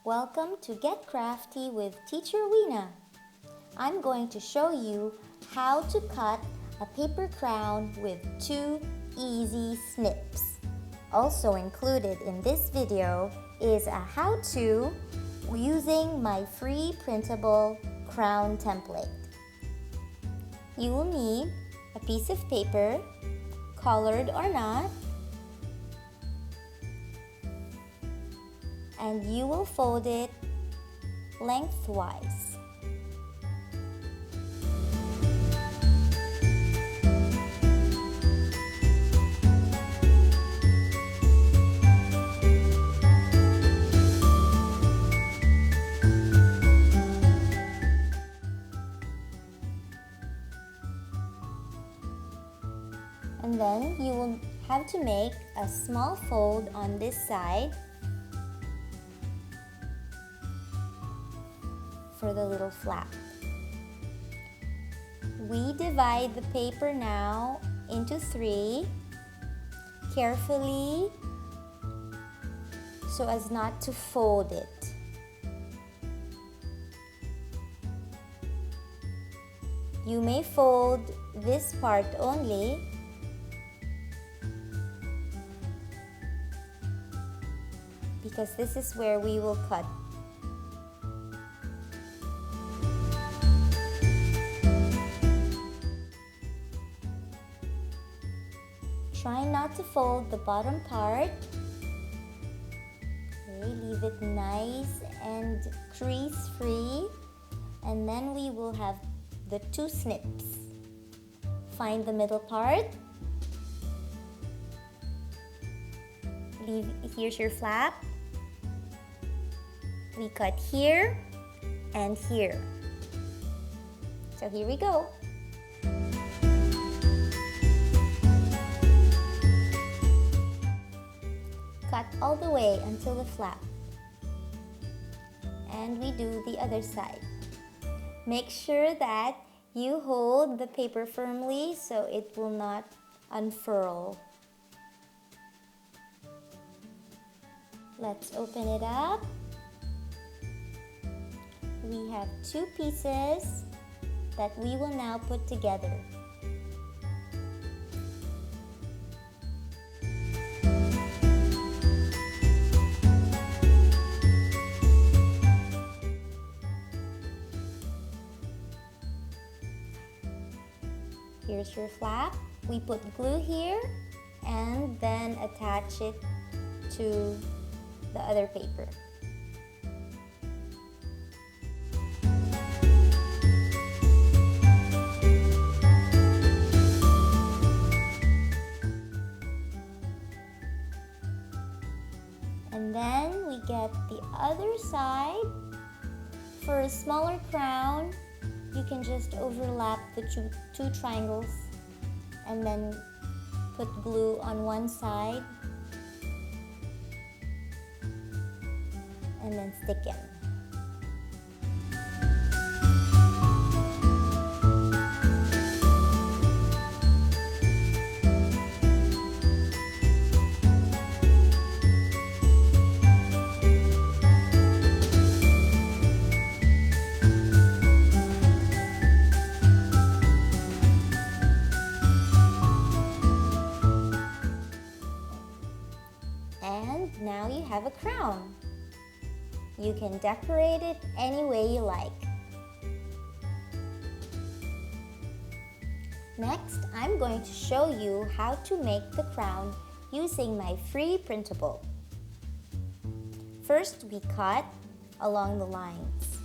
Welcome to Get Crafty with Teacher Weena. I'm going to show you how to cut a paper crown with 2 easy snips. Also included in this video is a how-to using my free printable crown template. You will need a piece of paper, colored or not, and you will fold it lengthwise. And then you will have to make a small fold on this side for the little flap. We divide the paper now into 3 carefully so as not to fold it. You may fold this part only, because this is where we will cut. Try not to fold the bottom part. Okay, leave it nice and crease-free. And then we will have the 2 snips. Find the middle part. Here's your flap. We cut here and here. So here we go. Cut all the way until the flap. And we do the other side. Make sure that you hold the paper firmly so it will not unfurl. Let's open it up. We have 2 pieces that we will now put together. Here's your flap. We put glue here and then attach it to the other paper. And then we get the other side. For a smaller crown, you can just overlap the 2 triangles and then put glue on one side and then stick in. And now you have a crown. You can decorate it any way you like. Next, I'm going to show you how to make the crown using my free printable. First, we cut along the lines.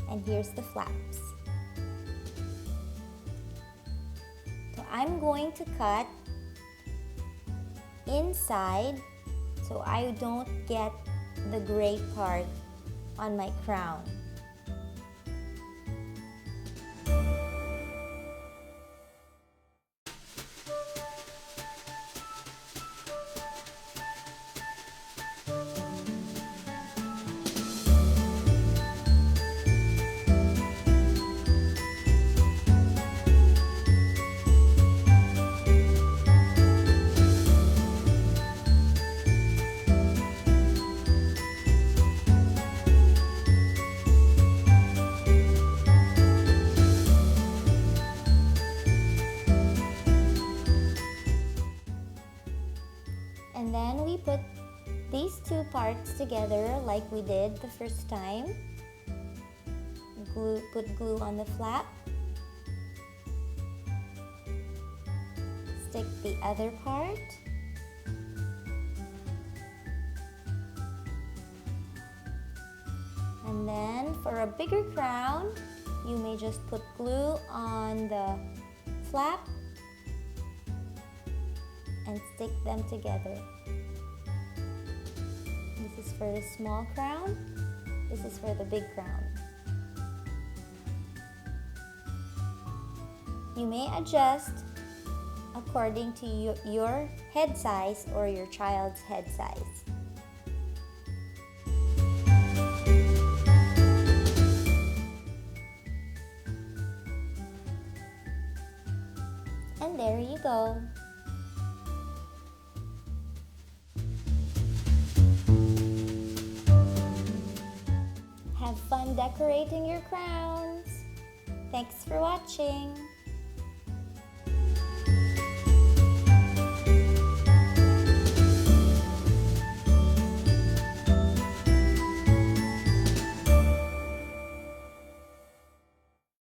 And here's the flaps. I'm going to cut inside so I don't get the gray part on my crown. put these two parts together like we did the first time. Put glue on the flap. Stick the other part. And then for a bigger crown, you may just put glue on the flap and stick them together. This is for the small crown. This is for the big crown. You may adjust according to your head size or your child's head size. And there you go. Have fun decorating your crowns. Thanks for watching.